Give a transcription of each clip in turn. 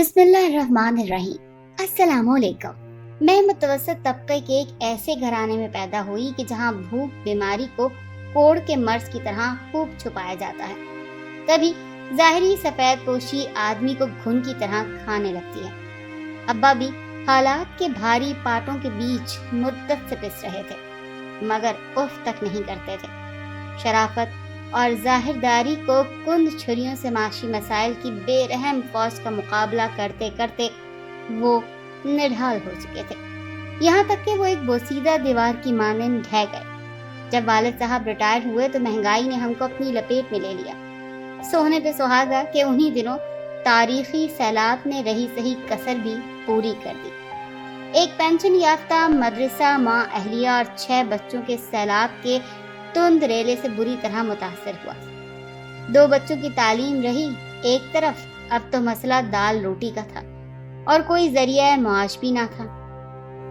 बिस्मिल्लाहिर्रहमानिर्रहीम। अस्सलामुअलैकुम। मैं मुतवस्सित तबके के एक ऐसे घराने में पैदा हुई कि जहाँ भूख बीमारी को कोढ़ के मर्ज की तरह खूब छुपाया जाता है। कभी ज़ाहिरी सफ़ेद पोशी आदमी को घुन की तरह खाने लगती है। अब्बा भी हालात के भारी पाटों के बीच मुद्दत से पिस रहे थे, मगर उफ तक नहीं करते थे। शराफत और जाहिरदारी को कुंद छुरियों से माशी मसाइल की बेरहम फौज का मुकाबला करते करते वो निढाल हो चुके थे, यहाँ तक कि वो एक बोसीदा दीवार की मानंद ढह गए। जब वालिद साहब रिटायर हुए तो महंगाई ने हमको अपनी लपेट में ले लिया। सोने पे सुहागा कि उन्हीं दिनों तारीखी सैलाब ने रही सही कसर भी पूरी कर दी। एक पेंशन याफ्ता मदरसा माँ अहलिया और 6 बच्चों के सैलाब के तुंद रेले से बुरी तरह मुतासर हुआ। 2 बच्चों की तालीम रही एक तरफ, अब तो मसला दाल रोटी का था और कोई जरिया मुआश भी ना था।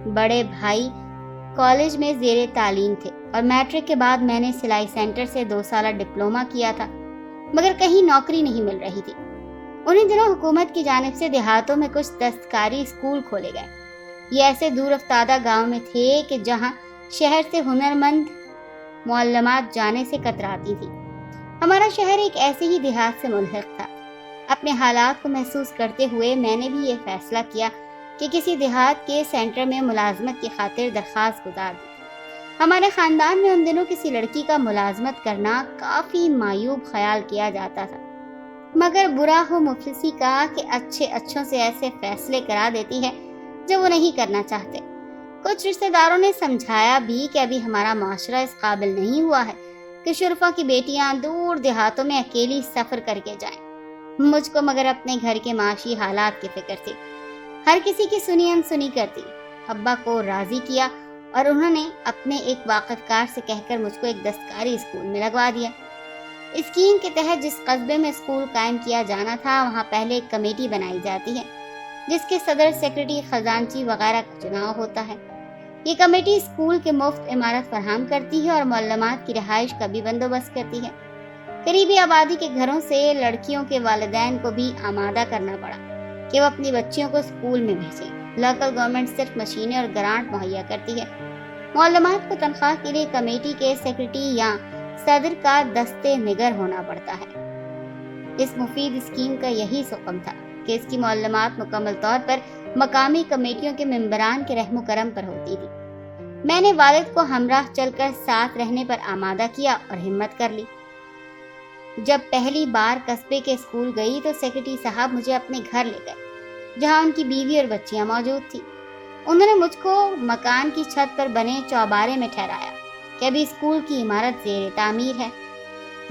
बड़े भाई कॉलेज में ज़ेरे तालीम थे और मैट्रिक के बाद मैंने सिलाई सेंटर से 2 साल डिप्लोमा किया था, मगर कहीं नौकरी नहीं मिल रही थी। उन्हीं दिनों हुकूमत की जानिब से देहातों में कुछ दस्तकारी स्कूल खोले गए। ये ऐसे दूर अफ्तादा गाँव में थे कि जहाँ शहर से हुनरमंद मुअल्लमात जाने से कतराती थी। हमारा शहर एक ऐसे ही देहात से मुल्हिक था। अपने हालात को महसूस करते हुए मैंने भी ये फैसला किया कि किसी देहात के सेंटर में मुलाजमत की खातिर दरख्वास्त गुजार दी। हमारे ख़ानदान में उन दिनों किसी लड़की का मुलाजमत करना काफ़ी मायूब ख्याल किया जाता था, मगर बुरा हो मुफलिसी का कि अच्छे अच्छों से ऐसे फैसले करा देती है जो वो नहीं करना चाहते। कुछ रिश्तेदारों ने समझाया भी कि अभी हमारा माशरा इस काबिल नहीं हुआ है कि शुरफा की बेटियां दूर देहातों में अकेली सफ़र करके जाएं। मुझको मगर अपने घर के माशी हालात की फिक्र थी। हर किसी की सुनी अनसुनी करती। अब्बा को राज़ी किया और उन्होंने अपने एक वाक़िफ़कार से कहकर मुझको एक दस्तकारी स्कूल में लगवा दिया। स्कीम के तहत जिस कस्बे में स्कूल कायम किया जाना था, वहाँ पहले एक कमेटी बनाई जाती है जिसके सदर, सेक्रेटरी, खजांची वगैरह का चुनाव होता है। ये कमेटी स्कूल के मुफ्त इमारत फराहम करती है और मुअल्लमात की रिहाइश का भी बंदोबस्त करती है। करीबी आबादी के घरों से लड़कियों के वालिदैन को भी आमादा करना पड़ा कि वो अपनी बच्चियों को स्कूल में भेजें। लोकल गवर्नमेंट सिर्फ मशीनें और ग्रांट मुहैया करती है। मुअल्लमात को तनख्वाह के लिए कमेटी के सेक्रेटरी या सदर का दस्ते निगर होना पड़ता है। इस मुफीद स्कीम का यही सुकम था कि इसकी मुअल्लमात मुकम्मल तौर पर मकामी कमेटियों के मेंबरान के रहमो करम पर होती थी। मैंने वालिद को हमराह चलकर साथ रहने पर आमादा किया और हिम्मत कर ली। जब पहली बार कस्बे के स्कूल गई तो सेक्रेटरी साहब मुझे अपने घर ले गए, जहां उनकी बीवी और बच्चियां मौजूद थी। उन्होंने मुझको मकान की छत पर बने चौबारे में ठहराया कि अभी स्कूल की इमारत ज़ेरे तामीर है।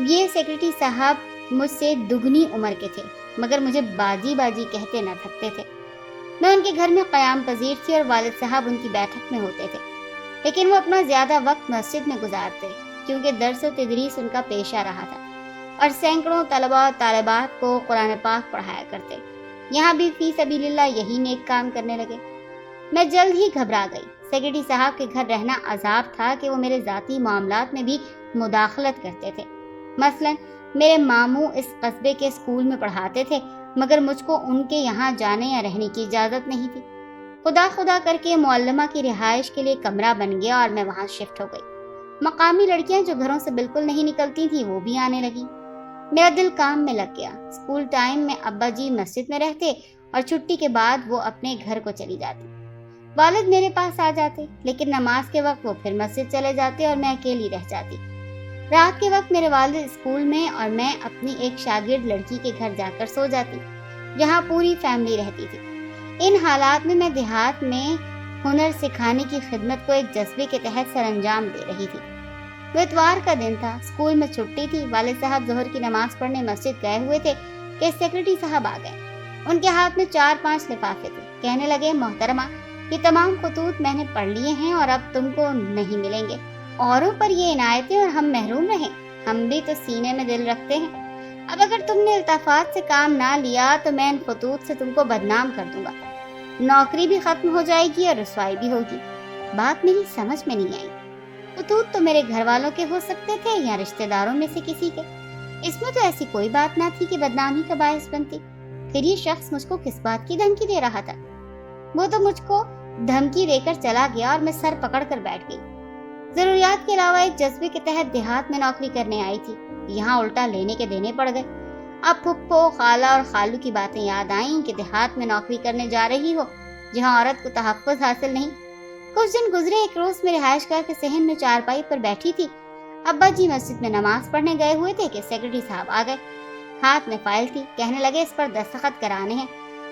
ये सेक्रेटरी साहब मुझसे दुगनी उम्र के थे, मगर मुझे बाजी बाजी कहते न थकते थे। मैं उनके घर में क़याम पजीर थी और वालिद साहब उनकी बैठक में होते थे, लेकिन वो अपना ज़्यादा वक्त मस्जिद में गुजारते क्योंकि दर्स व तदरीस उनका पेशा रहा था और सैकड़ों तलबा और तालिबात को कुरान पाक पढ़ाया करते। यहाँ भी फी सबीलिल्लाह यही नेक काम करने लगे। मैं जल्द ही घबरा गई। सेक्रेटरी साहब के घर रहना अजाब था कि वो मेरे ज़ाती मामलात में भी मुदाखलत करते थे। मसलन मेरे मामू इस कस्बे के स्कूल में पढ़ाते थे, मगर मुझको उनके यहाँ जाने या रहने की इजाज़त नहीं थी। खुदा करके मुअल्लमा की रिहाइश के लिए कमरा बन गया और मैं वहाँ शिफ्ट हो गई। मकामी लड़कियाँ जो घरों से बिल्कुल नहीं निकलती थी वो भी आने लगी। मेरा दिल काम में लग गया। स्कूल टाइम में अब्बा जी मस्जिद में रहते और छुट्टी के बाद वो अपने घर को चली जाती। वालिद मेरे पास आ जाते, लेकिन नमाज के वक्त वो फिर मस्जिद चले जाते और मैं अकेली रह जाती। रात के वक्त मेरे वालिद स्कूल में और मैं अपनी एक शागिर्द लड़की के घर जाकर सो जाती, जहाँ पूरी फैमिली रहती थी। इन हालात में मैं देहात में हुनर सिखाने की खिदमत को एक जज्बे के तहत सरअंजाम दे रही थी। वो इतवार का दिन था, स्कूल में छुट्टी थी। वालिद साहब जोहर की नमाज पढ़ने मस्जिद गए हुए थे कि सेक्रेटरी साहब आ गए। उनके हाथ में 4-5 लिफाफे थे। कहने लगे, मोहतरमा, ये तमाम खतूत मैंने पढ़ लिए हैं और अब तुमको नहीं मिलेंगे। औरों पर ये इनायतें और हम महरूम रहें। हम भी तो सीने में दिल रखते हैं। अब अगर तुमने इल्तफात से काम ना लिया तो मैं इन खतूत से तुमको बदनाम कर दूंगा। नौकरी भी खत्म हो जाएगी और रुसवाई भी होगी। बात मेरी समझ में नहीं आई। खतूत तो मेरे घर वालों के हो सकते थे या रिश्तेदारों में से किसी के। इसमें तो ऐसी कोई बात ना थी कि बदनामी का बायस बनती। پھر یہ شخص مجھ کو کس بات کی دھمکی دے رہا تھا؟ وہ تو مجھ کو دھمکی دے کر چلا گیا اور میں سر پکڑ کر بیٹھ گئی۔ ضروریات کے علاوہ ایک جذبے کے تحت دیہات میں نوکری کرنے آئی تھی، یہاں الٹا لینے کے دینے پڑ گئے۔ اب پھپھو، خالہ اور خالو کی باتیں یاد آئیں کہ دیہات میں نوکری کرنے جا رہی ہو جہاں عورت کو تحفظ حاصل نہیں۔ کچھ دن گزرے، ایک روز میرے رہائش گاہ کے صحن میں چارپائی پر بیٹھی تھی۔ ابا جی مسجد میں نماز پڑھنے گئے ہوئے تھے کہ سیکرٹری صاحب آ گئے۔ ہاتھ میں فائل تھی، کہنے لگے اس پر دستخط کرانے ہیں،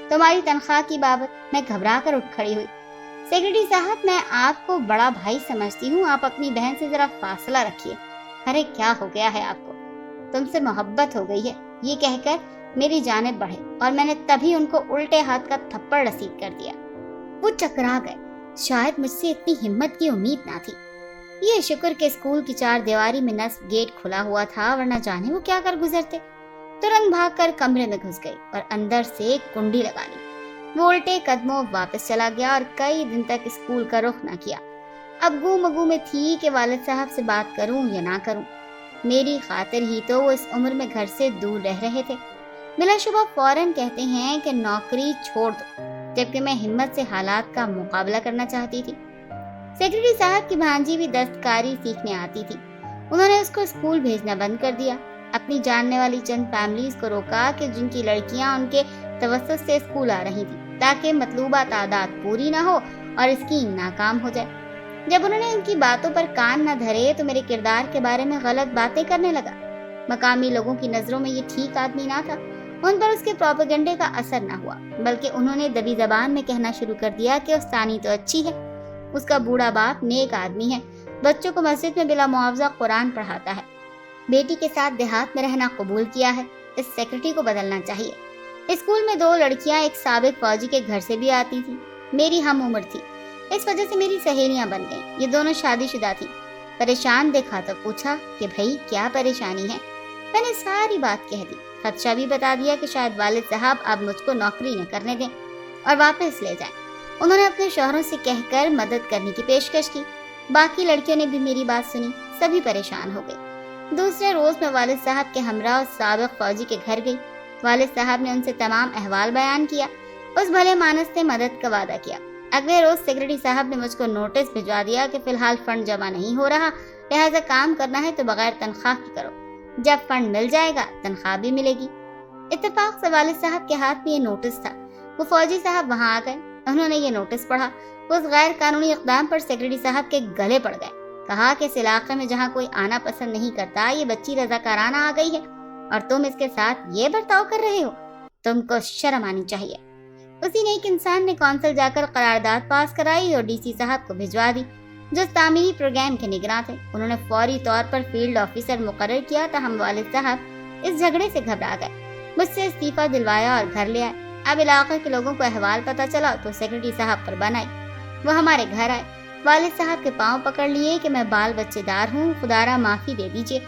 تمہاری تنخواہ کی بابت۔ میں گھبرا کر اٹھ کھڑی ہوئی۔ سیکرٹری صاحب، میں آپ کو بڑا بھائی سمجھتی ہوں، آپ اپنی بہن سے ذرا فاصلہ رکھیے۔ ارے کیا ہو گیا ہے آپ کو؟ تم سے محبت ہو گئی ہے، یہ کہہ کر میری جانب بڑھے اور میں نے تبھی ان کو الٹے ہاتھ کا تھپڑ رسید کر دیا۔ وہ چکرا گئے، شاید مجھ سے اتنی ہمت کی امید نہ تھی۔ یہ شکر کہ اسکول کی چار دیواری میں نصب گیٹ کھلا ہوا تھا، ورنہ جانے وہ کیا کر گزرتے۔ ترنت بھاگ کر کمرے میں گھس گئی اور اندر سے کنڈی لگا لی۔ وہ الٹے قدموں واپس چلا گیا اور کئی دن تک اسکول کا رخ نہ کیا۔ اب گو مگو میں تھی کہ والد صاحب سے بات کروں یا نہ کروں۔ میری خاطر ہی تو وہ اس عمر میں گھر سے دور رہ رہے تھے۔ بلا شبہ فوراً کہتے ہیں کہ نوکری چھوڑ دو، جبکہ میں ہمت سے حالات کا مقابلہ کرنا چاہتی تھی۔ سیکرٹری صاحب کی بھانجی بھی دستکاری سیکھنے آتی تھی، انہوں نے اس کو اسکول بھیجنا بند کر دیا۔ اپنی جاننے والی چند فیملیز کو روکا کہ جن کی لڑکیاں ان کے توسط سے اسکول آ رہی تھی، تاکہ مطلوبہ تعداد پوری نہ ہو اور اسکیم ناکام ہو جائے۔ جب انہوں نے ان کی باتوں پر کان نہ دھرے تو میرے کردار کے بارے میں غلط باتیں کرنے لگا۔ مقامی لوگوں کی نظروں میں یہ ٹھیک آدمی نہ تھا، ان پر اس کے پروپیگنڈے کا اثر نہ ہوا، بلکہ انہوں نے دبی زبان میں کہنا شروع کر دیا کہ استانی تو اچھی ہے، اس کا بوڑھا باپ نیک آدمی ہے، بچوں کو مسجد میں بلا معاوضہ قرآن پڑھاتا ہے، بیٹی کے ساتھ دیہات میں رہنا قبول کیا ہے، اس سیکرٹری کو بدلنا چاہیے۔ اسکول میں دو لڑکیاں ایک سابق فوجی کے گھر سے بھی آتی تھیں، میری ہم عمر تھی، اس وجہ سے میری سہیلیاں بن گئیں۔ یہ دونوں شادی شدہ تھیں۔ پریشان دیکھا تو پوچھا کہ بھائی کیا پریشانی ہے؟ میں نے ساری بات کہہ دی، خدشہ بھی بتا دیا کہ شاید والد صاحب اب مجھ کو نوکری نہ کرنے دیں اور واپس لے جائیں۔ انہوں نے اپنے شوہروں سے کہہ کر مدد کرنے کی پیشکش کی۔ باقی لڑکیوں نے بھی میری بات سنی، سبھی پریشان ہو گئے۔ دوسرے روز میں والد صاحب کے ہمراہ سابق فوجی کے گھر گئی۔ والد صاحب نے ان سے تمام احوال بیان کیا، اس بھلے مانس نے مدد کا وعدہ کیا۔ اگلے روز سیکرٹری صاحب نے مجھ کو نوٹس بھجوا دیا کہ فی الحال فنڈ جمع نہیں ہو رہا، لہٰذا کام کرنا ہے تو بغیر تنخواہ کے کرو، جب فنڈ مل جائے گا تنخواہ بھی ملے گی۔ اتفاق سے والد صاحب کے ہاتھ میں یہ نوٹس تھا۔ وہ فوجی صاحب وہاں آ گئے، انہوں نے یہ نوٹس پڑھا، اس غیر قانونی اقدام پر سیکرٹری صاحب کے گلے پڑ گئے۔ کہا کہ اس علاقے میں جہاں کوئی آنا پسند نہیں کرتا، یہ بچی رضاکارانہ آ گئی ہے اور تم اس کے ساتھ یہ برتاؤ کر رہے ہو، تم کو شرم آنی چاہیے۔ اسی نے ایک انسان نے کونسل جا کر قرارداد پاس کرائی اور ڈی سی صاحب کو بھجوا دی، جو اس تعمیری پروگرام کے نگراں تھے۔ انہوں نے فوری طور پر فیلڈ آفیسر مقرر کیا، تاہم والد صاحب اس جھگڑے سے گھبرا گئے، مجھ سے استعفیٰ دلوایا اور گھر لے آئے۔ اب علاقے کے لوگوں کو احوال پتہ چلا تو سیکرٹری صاحب پر بن آئی۔ وہ ہمارے گھر آئے، والد صاحب کے پاؤں پکڑ لیے کہ میں بال بچے دار ہوں، خدا را معافی دے دیجیے،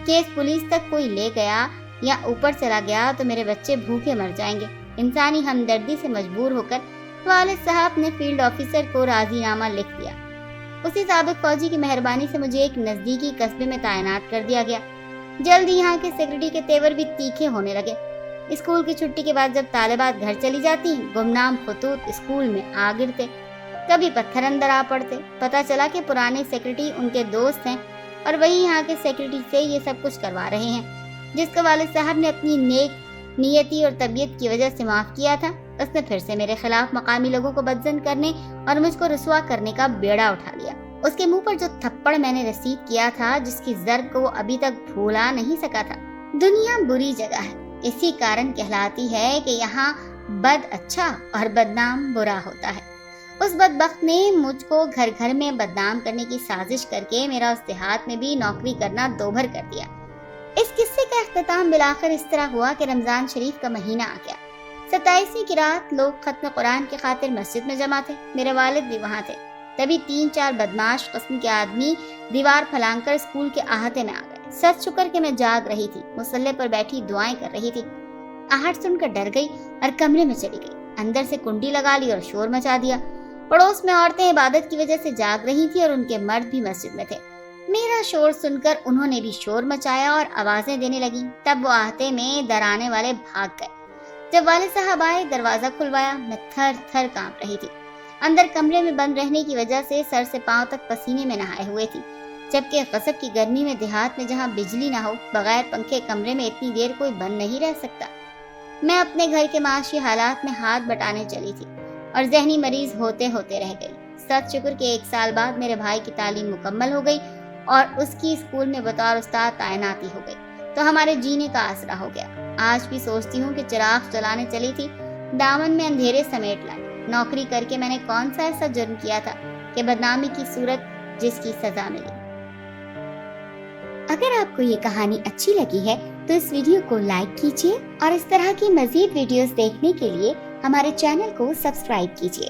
کیس پولیس تک کوئی لے گیا یا اوپر چلا گیا تو میرے بچے بھوکے مر جائیں گے۔ انسانی ہمدردی سے مجبور ہو کر والد صاحب نے فیلڈ آفیسر کو راضی نامہ لکھ دیا۔ اسی سابق فوجی کی مہربانی سے مجھے ایک نزدیکی قصبے میں تعینات کر دیا گیا۔ جلد یہاں کے سیکرٹری کے تیور بھی تیکھے ہونے لگے۔ اسکول کی چھٹی کے بعد جب طالبات گھر چلی جاتی، گمنام خطوط اسکول میں آ گرتے، کبھی پتھر اندر آ پڑتے۔ پتہ چلا کہ پرانے سیکرٹری ان کے دوست ہیں اور وہی یہاں کے سیکرٹری سے یہ سب کچھ کروا رہے ہیں، جس کا والد صاحب نے اپنی نیک نیتی اور طبیعت کی وجہ سے معاف کیا تھا۔ اس نے پھر سے میرے خلاف مقامی لوگوں کو بدزن کرنے اور مجھ کو رسوا کرنے کا بیڑا اٹھا لیا۔ اس کے منہ پر جو تھپڑ میں نے رسید کیا تھا، جس کی ضرب کو وہ ابھی تک بھولا نہیں سکا تھا۔ دنیا بری جگہ ہے، اسی کارن کہلاتی ہے کہ یہاں بد اچھا اور بدنام برا ہوتا ہے۔ اس بدبخت نے مجھ کو گھر گھر میں بدنام کرنے کی سازش کر کے میرا اس دیہات میں بھی نوکری کرنا دوبھر کر دیا۔ اس قصے کا اختتام بالآخر اس طرح ہوا کہ رمضان شریف کا مہینہ آ گیا۔ 27ویں کی رات لوگ ختم قرآن کی خاطر مسجد میں جمع تھے، میرے والد بھی وہاں تھے۔ تبھی 3-4 بدماش قسم کے آدمی دیوار پھلانگ کر اسکول کے احاطے میں آ گئے۔ سچ شکر کہ میں جاگ رہی تھی، مصلی پر بیٹھی دعائیں کر رہی تھی۔ آہٹ سن کر ڈر گئی اور کمرے میں چلی گئی، اندر سے کنڈی لگا لی اور شور مچا دیا۔ پڑوس میں عورتیں عبادت کی وجہ سے جاگ رہی تھی اور ان کے مرد بھی مسجد میں تھے۔ میرا شور سن کر انہوں نے بھی شور مچایا اور آوازیں دینے لگی۔ تب وہ آہتے میں درانے والے بھاگ گئے۔ जब वालिद साहब आए, दरवाजा खुलवाया, मैं थर थर कांप रही थी। अंदर कमरे में बंद रहने की वजह से सर से पांव तक पसीने में नहाए हुए थी, जबकि गजब की गर्मी में देहात में जहां बिजली ना हो, बगैर पंखे कमरे में इतनी देर कोई बंद नहीं रह सकता। मैं अपने घर के माशी हालात में हाथ बटाने चली थी और जहनी मरीज होते होते रह गई। सच शुक्र के 1 साल बाद मेरे भाई की तालीम मुकम्मल हो गई और उसकी स्कूल में बतौर उस्ताद तैनाती हो गई, तो हमारे जीने का आसरा हो गया। आज भी सोचती हूँ कि चिराग जलाने चली थी, दामन में अंधेरे समेट लाई। नौकरी करके मैंने कौन सा ऐसा जुर्म किया था कि बदनामी की सूरत जिसकी सजा मिली। अगर आपको ये कहानी अच्छी लगी है तो इस वीडियो को लाइक कीजिए और इस तरह की मजीद वीडियोस देखने के लिए हमारे चैनल को सब्सक्राइब कीजिए।